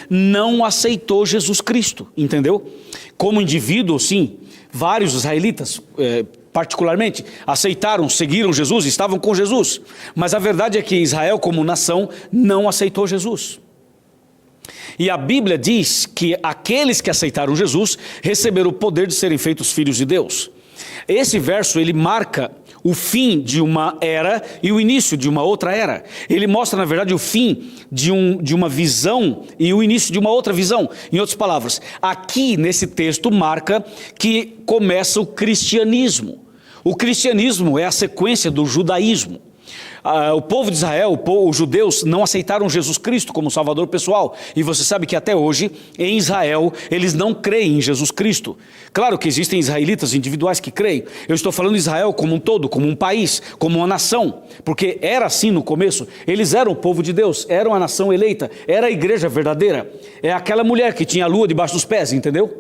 não aceitou Jesus Cristo, entendeu? Como indivíduo, sim, vários israelitas, particularmente, aceitaram, seguiram Jesus, estavam com Jesus. Mas a verdade é que Israel como nação não aceitou Jesus. E a Bíblia diz que aqueles que aceitaram Jesus receberam o poder de serem feitos filhos de Deus. Esse verso, ele marca o fim de uma era e o início de uma outra era. Ele mostra, na verdade, o fim de uma visão e o início de uma outra visão. Em outras palavras, aqui nesse texto marca que começa o cristianismo. O cristianismo é a sequência do judaísmo. O povo de Israel, os judeus, não aceitaram Jesus Cristo como Salvador pessoal. E você sabe que até hoje, em Israel, eles não creem em Jesus Cristo. Claro que existem israelitas individuais que creem. Eu estou falando de Israel como um todo, como um país, como uma nação. Porque era assim no começo. Eles eram o povo de Deus, eram a nação eleita, era a igreja verdadeira. É aquela mulher que tinha a lua debaixo dos pés, entendeu?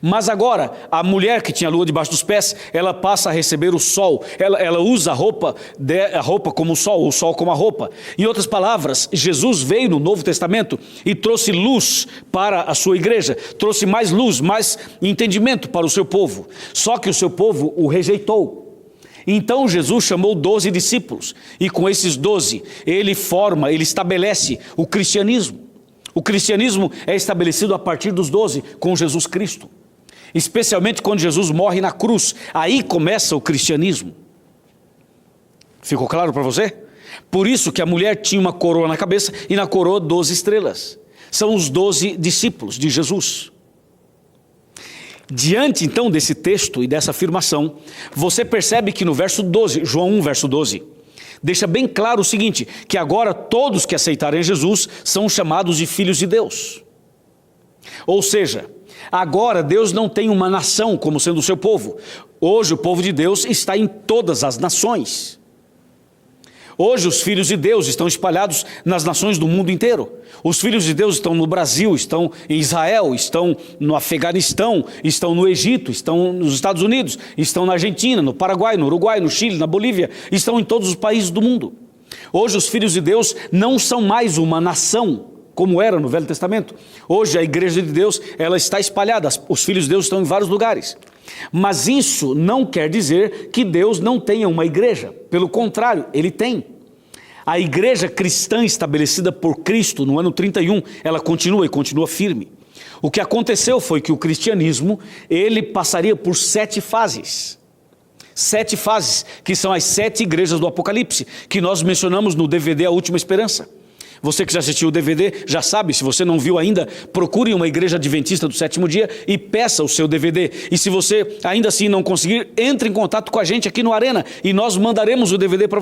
Mas agora, a mulher que tinha a lua debaixo dos pés, ela passa a receber o sol, ela usa a roupa como o sol como a roupa. Em outras palavras, Jesus veio no Novo Testamento e trouxe luz para a sua igreja, trouxe mais luz, mais entendimento para o seu povo. Só que o seu povo o rejeitou. Então Jesus chamou 12 discípulos e com esses 12 ele estabelece o cristianismo. O cristianismo é estabelecido a partir dos 12 com Jesus Cristo. Especialmente quando Jesus morre na cruz. Aí começa o cristianismo. Ficou claro para você? Por isso que a mulher tinha uma coroa na cabeça e na coroa 12 estrelas. São os 12 discípulos de Jesus. Diante então desse texto e dessa afirmação, você percebe que no verso 12, João 1, verso 12, deixa bem claro o seguinte, que agora todos que aceitarem Jesus são chamados de filhos de Deus. Ou seja, agora Deus não tem uma nação como sendo o seu povo. Hoje o povo de Deus está em todas as nações. Hoje os filhos de Deus estão espalhados nas nações do mundo inteiro. Os filhos de Deus estão no Brasil, estão em Israel, estão no Afeganistão, estão no Egito, estão nos Estados Unidos, estão na Argentina, no Paraguai, no Uruguai, no Chile, na Bolívia, estão em todos os países do mundo. Hoje os filhos de Deus não são mais uma nação, como era no Velho Testamento. Hoje a igreja de Deus, ela está espalhada, os filhos de Deus estão em vários lugares. Mas isso não quer dizer que Deus não tenha uma igreja. Pelo contrário, Ele tem. A igreja cristã estabelecida por Cristo no ano 31, ela continua e continua firme. O que aconteceu foi que o cristianismo, ele passaria por 7 fases. 7 fases, que são as 7 igrejas do Apocalipse, que nós mencionamos no DVD A Última Esperança. Você que já assistiu o DVD já sabe. Se você não viu ainda, procure uma igreja adventista do sétimo dia e peça o seu DVD. E se você ainda assim não conseguir, entre em contato com a gente aqui no Arena e nós mandaremos o DVD para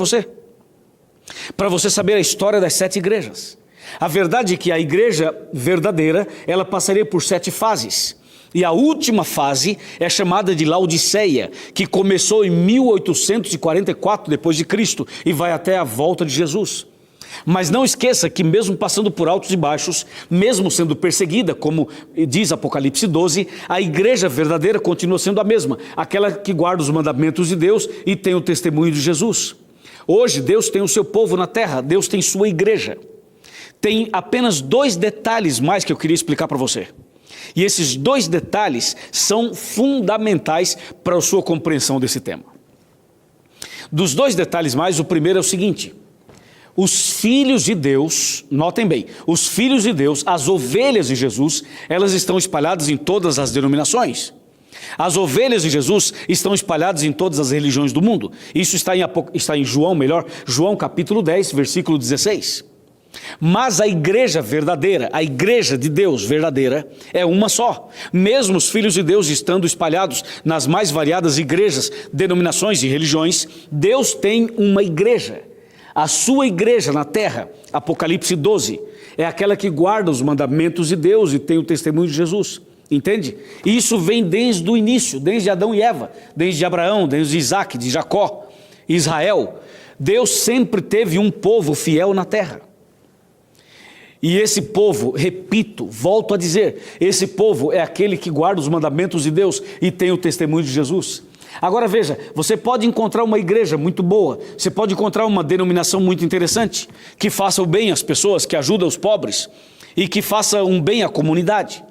você saber a história das 7 igrejas. A verdade é que a igreja verdadeira, ela passaria por 7 fases. E a última fase é chamada de Laodiceia, que começou em 1844 depois de Cristo e vai até a volta de Jesus. Mas não esqueça que mesmo passando por altos e baixos, mesmo sendo perseguida, como diz Apocalipse 12, a igreja verdadeira continua sendo a mesma, aquela que guarda os mandamentos de Deus e tem o testemunho de Jesus. Hoje Deus tem o seu povo na terra, Deus tem sua igreja. Tem apenas 2 detalhes mais que eu queria explicar para você. E esses 2 detalhes são fundamentais para a sua compreensão desse tema. Dos 2 detalhes mais, o primeiro é o seguinte: os filhos de Deus, notem bem, os filhos de Deus, as ovelhas de Jesus, elas estão espalhadas em todas as denominações. As ovelhas de Jesus estão espalhadas em todas as religiões do mundo. Isso está em João capítulo 10, versículo 16. Mas a igreja verdadeira, a igreja de Deus verdadeira, é uma só. Mesmo os filhos de Deus estando espalhados nas mais variadas igrejas, denominações e religiões, Deus tem uma igreja. A sua igreja na terra, Apocalipse 12, é aquela que guarda os mandamentos de Deus e tem o testemunho de Jesus. Entende? E isso vem desde o início, desde Adão e Eva, desde Abraão, desde Isaac, de Jacó, Israel. Deus sempre teve um povo fiel na terra. E esse povo, repito, volto a dizer, esse povo é aquele que guarda os mandamentos de Deus e tem o testemunho de Jesus. Agora veja, você pode encontrar uma igreja muito boa, você pode encontrar uma denominação muito interessante, que faça o bem às pessoas, que ajuda os pobres e que faça um bem à comunidade.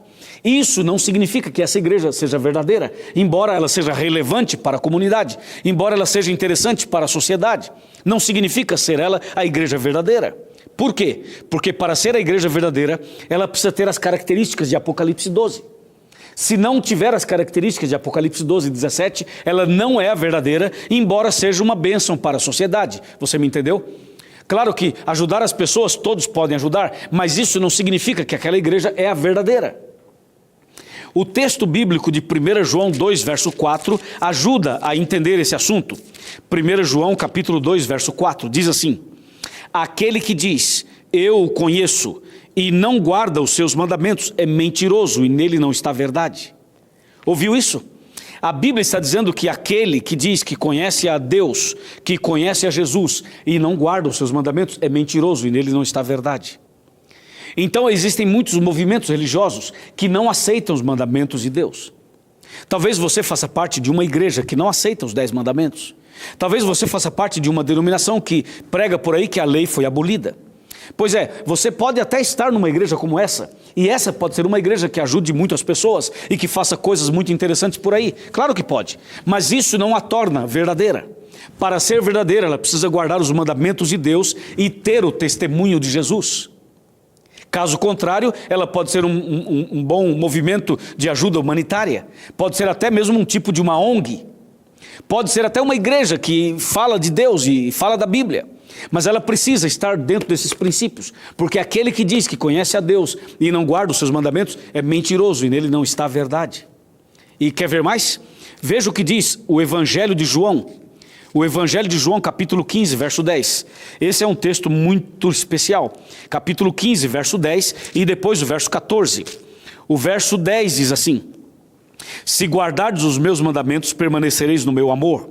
Isso não significa que essa igreja seja verdadeira, embora ela seja relevante para a comunidade, embora ela seja interessante para a sociedade, não significa ser ela a igreja verdadeira. Por quê? Porque para ser a igreja verdadeira, ela precisa ter as características de Apocalipse 12. Se não tiver as características de Apocalipse 12 e 17, ela não é a verdadeira, embora seja uma bênção para a sociedade. Você me entendeu? Claro que ajudar as pessoas, todos podem ajudar, mas isso não significa que aquela igreja é a verdadeira. O texto bíblico de 1 João 2, verso 4, ajuda a entender esse assunto. 1 João capítulo 2, verso 4, diz assim: aquele que diz, eu o conheço, e não guarda os seus mandamentos, é mentiroso, e nele não está a verdade. Ouviu isso? A Bíblia está dizendo que aquele que diz que conhece a Deus, que conhece a Jesus, e não guarda os seus mandamentos, é mentiroso, e nele não está a verdade. Então existem muitos movimentos religiosos que não aceitam os mandamentos de Deus. Talvez você faça parte de uma igreja que não aceita os 10 mandamentos. Talvez você faça parte de uma denominação que prega por aí que a lei foi abolida. Pois é, você pode até estar numa igreja como essa, e essa pode ser uma igreja que ajude muito as pessoas e que faça coisas muito interessantes por aí. Claro que pode, mas isso não a torna verdadeira. Para ser verdadeira, ela precisa guardar os mandamentos de Deus e ter o testemunho de Jesus. Caso contrário, ela pode ser um bom movimento de ajuda humanitária, pode ser até mesmo um tipo de uma ONG, pode ser até uma igreja que fala de Deus e fala da Bíblia, mas ela precisa estar dentro desses princípios, porque aquele que diz que conhece a Deus e não guarda os seus mandamentos é mentiroso e nele não está a verdade. E quer ver mais? Veja o que diz o Evangelho de João. O Evangelho de João, capítulo 15, verso 10. Esse é um texto muito especial. Capítulo 15, verso 10 e depois o verso 14. O verso 10 diz assim: se guardardes os meus mandamentos, permanecereis no meu amor.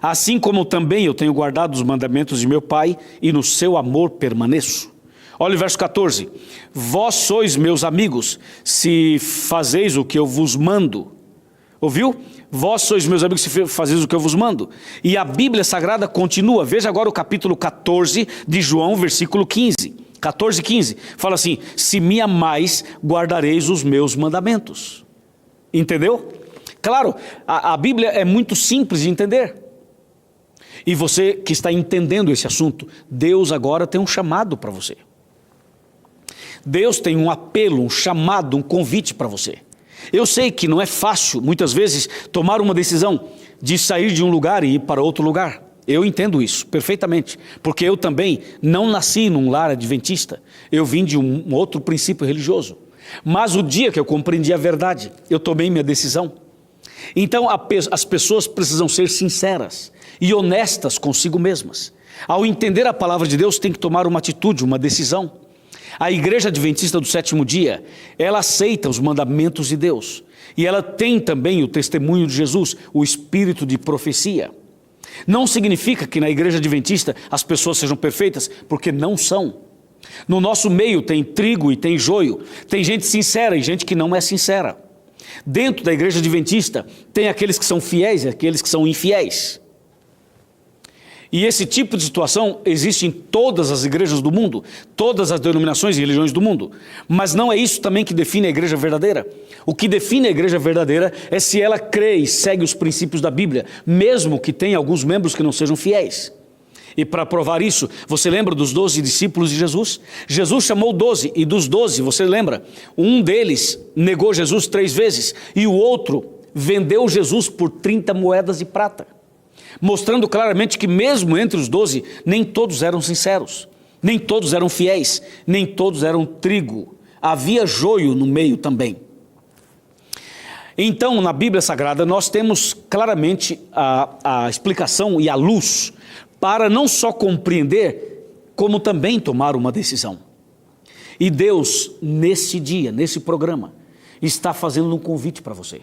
Assim como também eu tenho guardado os mandamentos de meu Pai e no seu amor permaneço. Olha o verso 14. Vós sois meus amigos, se fazeis o que eu vos mando. Ouviu? Vós sois meus amigos se fazeis o que eu vos mando. E a Bíblia Sagrada continua. Veja agora o capítulo 14 de João, versículo 15. 14, 15. Fala assim: se me amais, guardareis os meus mandamentos. Entendeu? Claro, a Bíblia é muito simples de entender. E você que está entendendo esse assunto, Deus agora tem um chamado para você. Deus tem um apelo, um chamado, um convite para você. Eu sei que não é fácil, muitas vezes, tomar uma decisão de sair de um lugar e ir para outro lugar. Eu entendo isso perfeitamente, porque eu também não nasci num lar adventista, eu vim de um outro princípio religioso. Mas o dia que eu compreendi a verdade, eu tomei minha decisão. Então as pessoas precisam ser sinceras e honestas consigo mesmas. Ao entender a palavra de Deus, tem que tomar uma atitude, uma decisão. A Igreja Adventista do Sétimo Dia, ela aceita os mandamentos de Deus. E ela tem também o testemunho de Jesus, o espírito de profecia. Não significa que na Igreja Adventista as pessoas sejam perfeitas, porque não são. No nosso meio tem trigo e tem joio, tem gente sincera e gente que não é sincera. Dentro da Igreja Adventista tem aqueles que são fiéis e aqueles que são infiéis. E esse tipo de situação existe em todas as igrejas do mundo, todas as denominações e religiões do mundo. Mas não é isso também que define a igreja verdadeira. O que define a igreja verdadeira é se ela crê e segue os princípios da Bíblia, mesmo que tenha alguns membros que não sejam fiéis. E para provar isso, você lembra dos 12 discípulos de Jesus? Jesus chamou 12, e dos 12, você lembra? Um deles negou Jesus 3 vezes, e o outro vendeu Jesus por 30 moedas de prata. Mostrando claramente que mesmo entre os 12, nem todos eram sinceros, nem todos eram fiéis, nem todos eram trigo. Havia joio no meio também. Então, na Bíblia Sagrada, nós temos claramente a explicação e a luz para não só compreender, como também tomar uma decisão. E Deus, nesse dia, nesse programa, está fazendo um convite para você.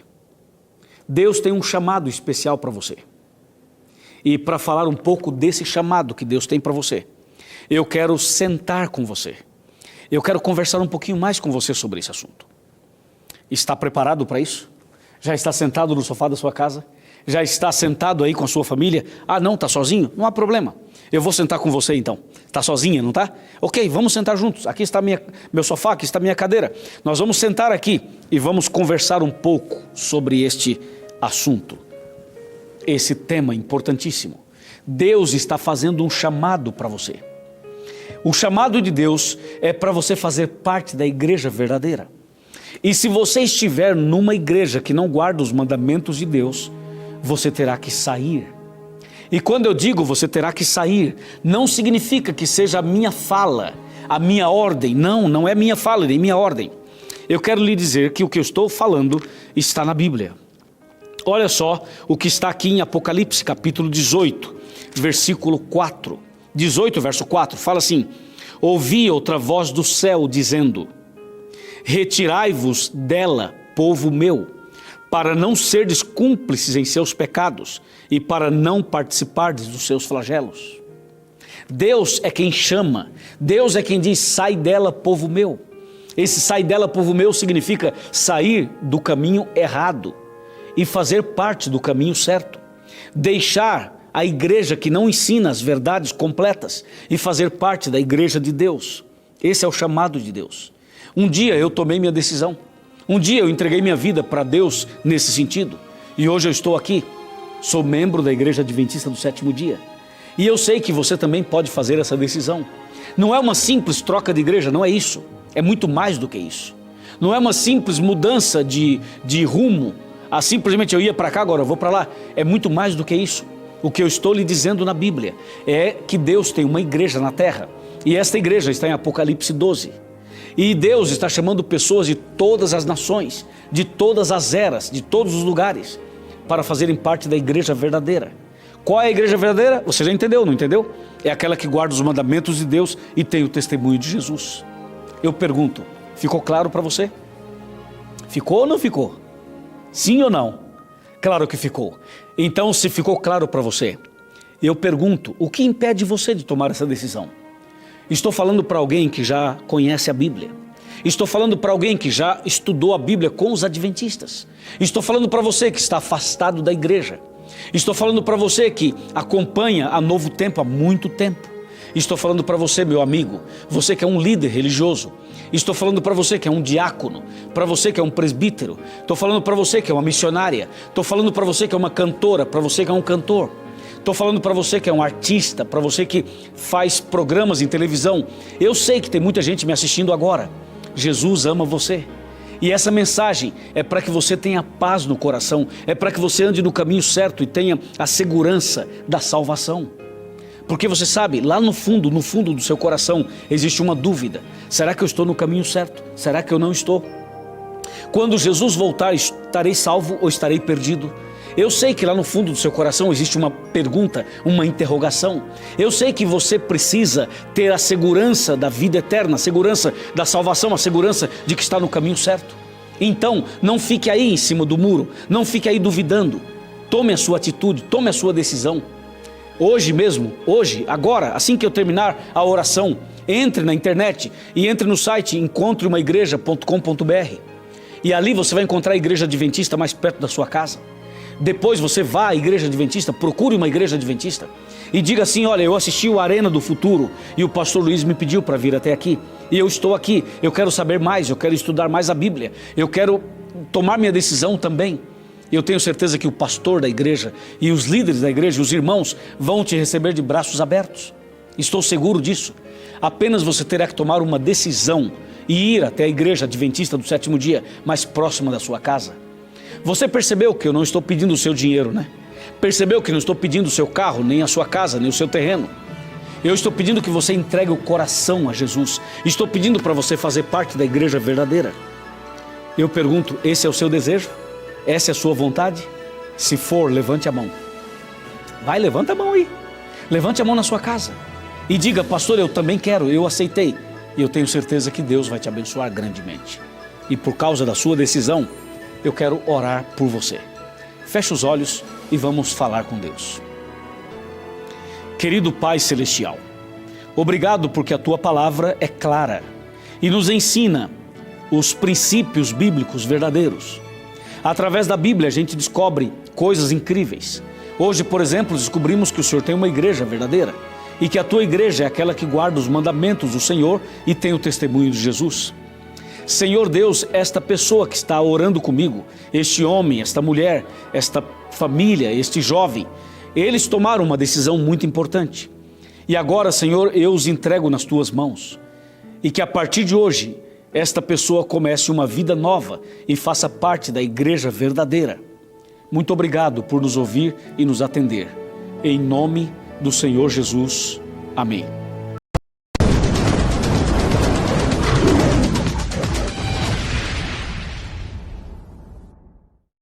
Deus tem um chamado especial para você. E para falar um pouco desse chamado que Deus tem para você, eu quero sentar com você. Eu quero conversar um pouquinho mais com você sobre esse assunto. Está preparado para isso? Já está sentado no sofá da sua casa? Já está sentado aí com a sua família? Ah, não, está sozinho? Não há problema. Eu vou sentar com você então. Está sozinha, não está? Ok, vamos sentar juntos. Aqui está meu sofá, aqui está minha cadeira. Nós vamos sentar aqui e vamos conversar um pouco sobre este assunto. Esse tema importantíssimo. Deus está fazendo um chamado para você. O chamado de Deus é para você fazer parte da igreja verdadeira. E se você estiver numa igreja que não guarda os mandamentos de Deus, você terá que sair. E quando eu digo você terá que sair, não significa que seja a minha fala, a minha ordem. Não, não é minha fala nem minha ordem. Eu quero lhe dizer que o que eu estou falando está na Bíblia. Olha só o que está aqui em Apocalipse, capítulo 18, versículo 4. 18, verso 4, fala assim: ouvi outra voz do céu dizendo: retirai-vos dela, povo meu, para não serdes cúmplices em seus pecados e para não participardes dos seus flagelos. Deus é quem chama, Deus é quem diz: sai dela, povo meu. Esse sai dela, povo meu, significa sair do caminho errado e fazer parte do caminho certo. Deixar a igreja que não ensina as verdades completas e fazer parte da igreja de Deus. Esse é o chamado de Deus. Um dia eu tomei minha decisão. Um dia eu entreguei minha vida para Deus nesse sentido. E hoje eu estou aqui. Sou membro da Igreja Adventista do Sétimo Dia. E eu sei que você também pode fazer essa decisão. Não é uma simples troca de igreja, não é isso. É muito mais do que isso. Não é uma simples mudança de rumo. Simplesmente eu ia para cá, agora eu vou para lá. É muito mais do que isso. O que eu estou lhe dizendo na Bíblia é que Deus tem uma igreja na terra. E esta igreja está em Apocalipse 12. E Deus está chamando pessoas de todas as nações, de todas as eras, de todos os lugares, para fazerem parte da igreja verdadeira. Qual é a igreja verdadeira? Você já entendeu, não entendeu? É aquela que guarda os mandamentos de Deus e tem o testemunho de Jesus. Eu pergunto, ficou claro para você? Ficou ou não ficou? Sim ou não? Claro que ficou. Então, se ficou claro para você, eu pergunto, o que impede você de tomar essa decisão? Estou falando para alguém que já conhece a Bíblia. Estou falando para alguém que já estudou a Bíblia com os adventistas. Estou falando para você que está afastado da igreja. Estou falando para você que acompanha a Novo Tempo há muito tempo. Estou falando para você, meu amigo, você que é um líder religioso. Estou falando para você que é um diácono, para você que é um presbítero. Estou falando para você que é uma missionária. Estou falando para você que é uma cantora, para você que é um cantor. Estou falando para você que é um artista, para você que faz programas em televisão. Eu sei que tem muita gente me assistindo agora. Jesus ama você. E essa mensagem é para que você tenha paz no coração, é para que você ande no caminho certo e tenha a segurança da salvação. Porque você sabe, lá no fundo do seu coração, existe uma dúvida. Será que eu estou no caminho certo? Será que eu não estou? Quando Jesus voltar, estarei salvo ou estarei perdido? Eu sei que lá no fundo do seu coração existe uma pergunta, uma interrogação. Eu sei que você precisa ter a segurança da vida eterna, a segurança da salvação, a segurança de que está no caminho certo. Então, não fique aí em cima do muro, não fique aí duvidando. Tome a sua atitude, tome a sua decisão. Hoje mesmo, hoje, agora, assim que eu terminar a oração, entre na internet e entre no site encontreumaigreja.com.br e ali você vai encontrar a igreja adventista mais perto da sua casa. Depois você vá à igreja adventista, procure uma igreja adventista e diga assim: olha, eu assisti o Arena do Futuro e o pastor Luiz me pediu para vir até aqui e eu estou aqui, eu quero saber mais, eu quero estudar mais a Bíblia, eu quero tomar minha decisão também. Eu tenho certeza que o pastor da igreja e os líderes da igreja, os irmãos, vão te receber de braços abertos. Estou seguro disso. Apenas você terá que tomar uma decisão e ir até a igreja adventista do sétimo dia, mais próxima da sua casa. Você percebeu que eu não estou pedindo o seu dinheiro, né? Percebeu que não estou pedindo o seu carro, nem a sua casa, nem o seu terreno. Eu estou pedindo que você entregue o coração a Jesus. Estou pedindo para você fazer parte da igreja verdadeira. Eu pergunto, esse é o seu desejo? Essa é a sua vontade? Se for, levante a mão. Vai, levanta a mão aí. Levante a mão na sua casa. E diga: pastor, eu também quero, eu aceitei. E eu tenho certeza que Deus vai te abençoar grandemente. E por causa da sua decisão, eu quero orar por você. Feche os olhos e vamos falar com Deus. Querido Pai Celestial, obrigado porque a Tua palavra é clara e nos ensina os princípios bíblicos verdadeiros. Através da Bíblia a gente descobre coisas incríveis. Hoje, por exemplo, descobrimos que o Senhor tem uma igreja verdadeira e que a Tua igreja é aquela que guarda os mandamentos do Senhor e tem o testemunho de Jesus. Senhor Deus, esta pessoa que está orando comigo, este homem, esta mulher, esta família, este jovem, eles tomaram uma decisão muito importante. E agora, Senhor, eu os entrego nas Tuas mãos. E que a partir de hoje, esta pessoa comece uma vida nova e faça parte da igreja verdadeira. Muito obrigado por nos ouvir e nos atender. Em nome do Senhor Jesus. Amém.